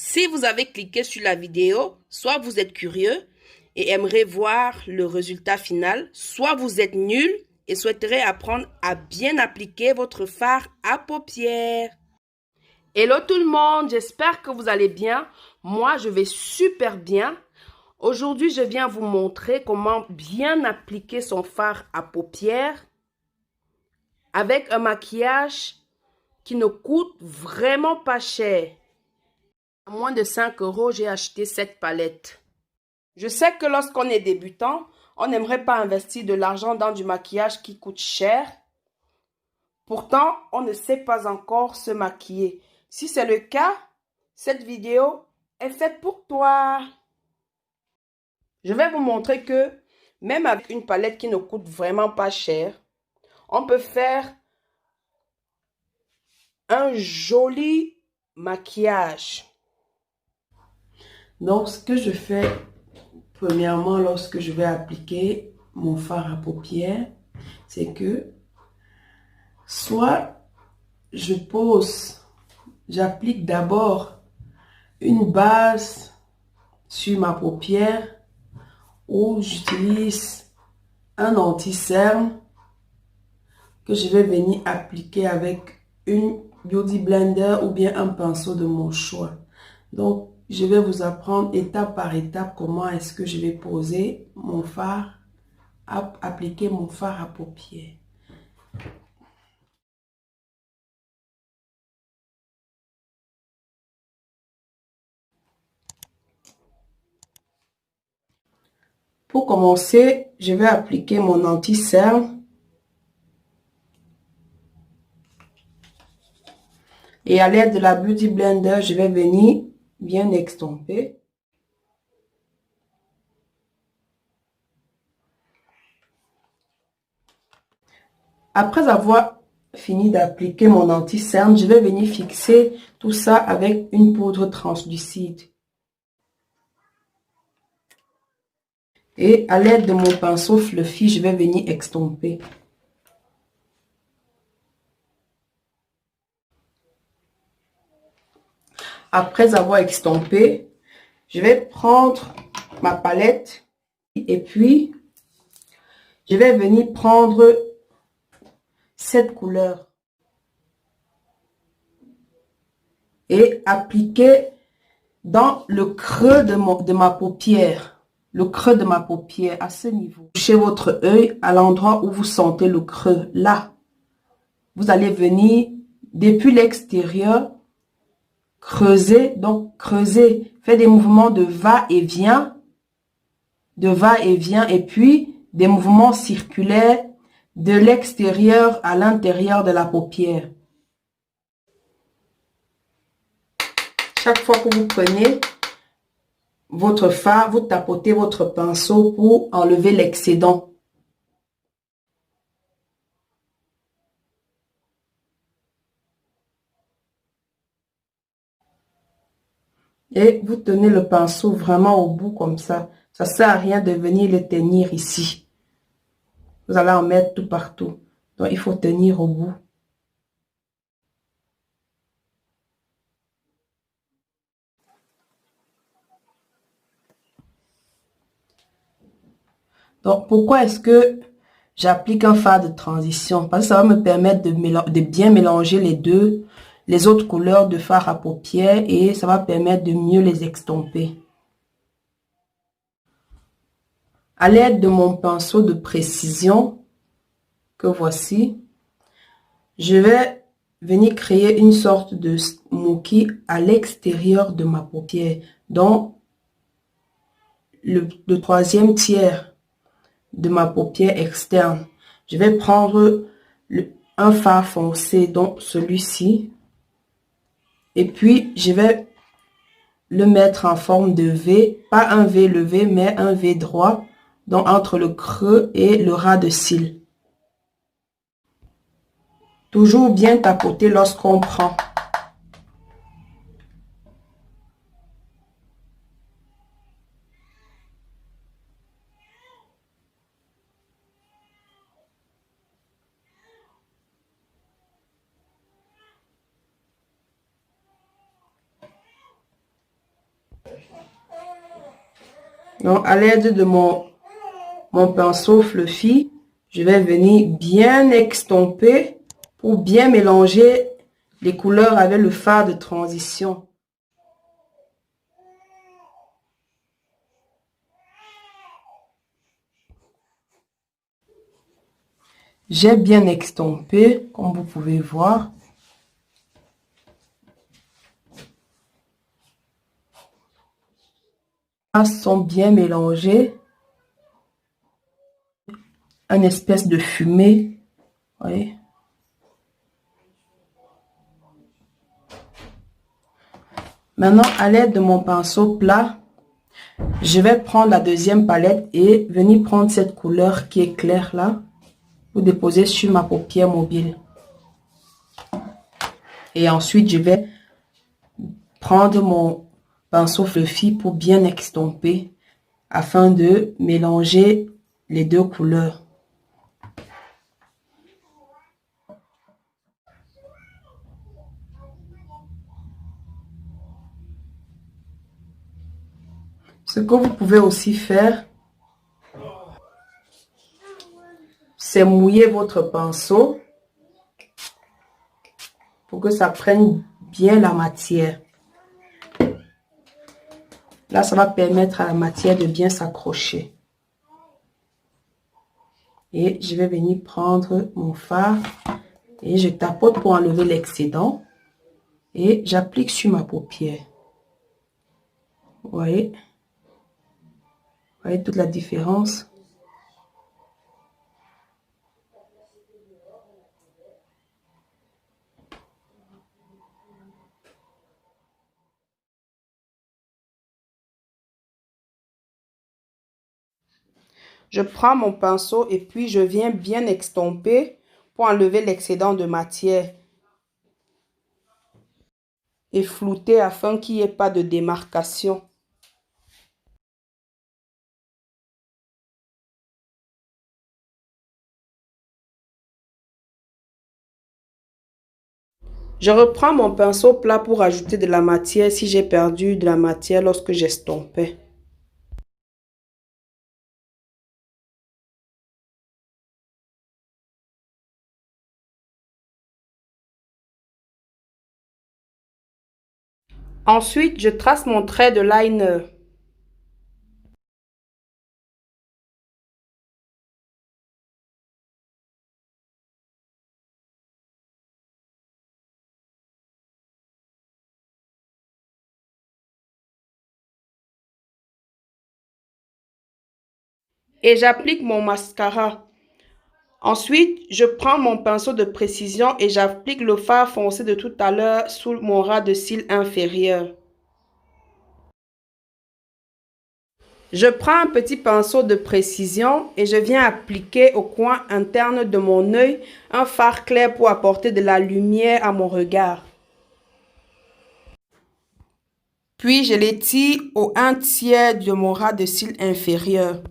Si vous avez cliqué sur la vidéo, soit vous êtes curieux et aimerez voir le résultat final, soit vous êtes nul et souhaiterez apprendre à bien appliquer votre fard à paupières. Hello tout le monde, j'espère que vous allez bien. Moi, je vais super bien. Aujourd'hui, je viens vous montrer comment bien appliquer son fard à paupières avec un maquillage qui ne coûte vraiment pas cher. À moins de 5 €, j'ai acheté cette palette. Je sais que lorsqu'on est débutant, on n'aimerait pas investir de l'argent dans du maquillage qui coûte cher. Pourtant, on ne sait pas encore se maquiller. Si c'est le cas, cette vidéo est faite pour toi. Je vais vous montrer que même avec une palette qui ne coûte vraiment pas cher, on peut faire un joli maquillage. Donc, ce que je fais premièrement lorsque je vais appliquer mon fard à paupières, c'est que soit j'applique d'abord une base sur ma paupière ou j'utilise un anti-cerne que je vais venir appliquer avec une Beauty Blender ou bien un pinceau de mon choix. Donc, je vais vous apprendre étape par étape comment est-ce que je vais poser mon fard, appliquer mon fard à paupières. Pour commencer, je vais appliquer mon anti-cerne. Et à l'aide de la Beauty Blender, je vais venir bien extomper. Après avoir fini d'appliquer mon anti-cerne, je vais venir fixer tout ça avec une poudre translucide. Et à l'aide de mon pinceau fluffy, je vais venir extomper. Après avoir extompé, je vais prendre ma palette et puis je vais venir prendre cette couleur et appliquer dans le creux de ma paupière, le creux de ma paupière à ce niveau. Touchez votre œil à l'endroit où vous sentez le creux, là. Vous allez venir depuis l'extérieur creuser, donc creuser, faire des mouvements de va-et-vient, et puis des mouvements circulaires de l'extérieur à l'intérieur de la paupière. Chaque fois que vous prenez votre fard, vous tapotez votre pinceau pour enlever l'excédent. Et vous tenez le pinceau vraiment au bout comme ça. Ça ne sert à rien de venir le tenir ici. Vous allez en mettre tout partout. Donc, il faut tenir au bout. Donc, pourquoi est-ce que j'applique un fard de transition? Parce que ça va me permettre de bien mélanger les autres couleurs de fard à paupières et ça va permettre de mieux les extomper. À l'aide de mon pinceau de précision, que voici, je vais venir créer une sorte de smoky à l'extérieur de ma paupière, donc le troisième tiers de ma paupière externe. Je vais prendre un fard foncé, donc celui-ci, et puis je vais le mettre en forme de V, pas un V levé, mais un V droit, donc entre le creux et le ras de cils. Toujours bien tapoter lorsqu'on prend. Donc, à l'aide de mon pinceau fluffy, je vais venir bien extomper pour bien mélanger les couleurs avec le fard de transition. J'ai bien extompé, comme vous pouvez voir. Ils sont bien mélangés. Une espèce de fumée. Oui. Maintenant, à l'aide de mon pinceau plat, je vais prendre la deuxième palette et venir prendre cette couleur qui est claire là, pour déposer sur ma paupière mobile. Et ensuite, je vais prendre mon pinceau fluffy pour bien extomper afin de mélanger les deux couleurs. Ce que vous pouvez aussi faire, c'est mouiller votre pinceau pour que ça prenne bien la matière. Là, ça va permettre à la matière de bien s'accrocher. Et je vais venir prendre mon fard et je tapote pour enlever l'excédent. Et j'applique sur ma paupière. Vous voyez? Vous voyez toute la différence? Je prends mon pinceau et puis je viens bien extomper pour enlever l'excédent de matière et flouter afin qu'il n'y ait pas de démarcation. Je reprends mon pinceau plat pour ajouter de la matière si j'ai perdu de la matière lorsque j'estompais. Ensuite, je trace mon trait de liner. Et j'applique mon mascara. Ensuite, je prends mon pinceau de précision et j'applique le fard foncé de tout à l'heure sous mon ras de cils inférieur. Je prends un petit pinceau de précision et je viens appliquer au coin interne de mon œil un fard clair pour apporter de la lumière à mon regard. Puis je l'étire au 1/3 de mon ras de cils inférieur.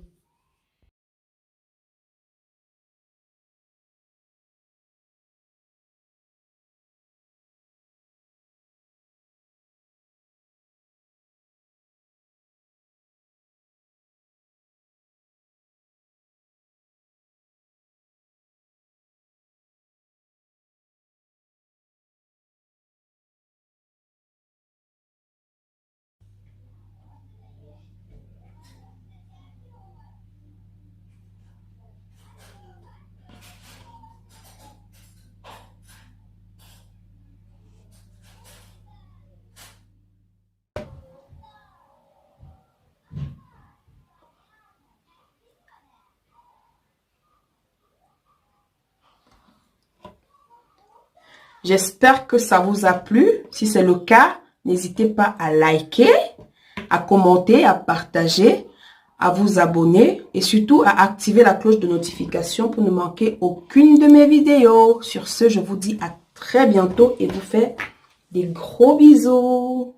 J'espère que ça vous a plu. Si c'est le cas, n'hésitez pas à liker, à commenter, à partager, à vous abonner et surtout à activer la cloche de notification pour ne manquer aucune de mes vidéos. Sur ce, je vous dis à très bientôt et vous fais des gros bisous.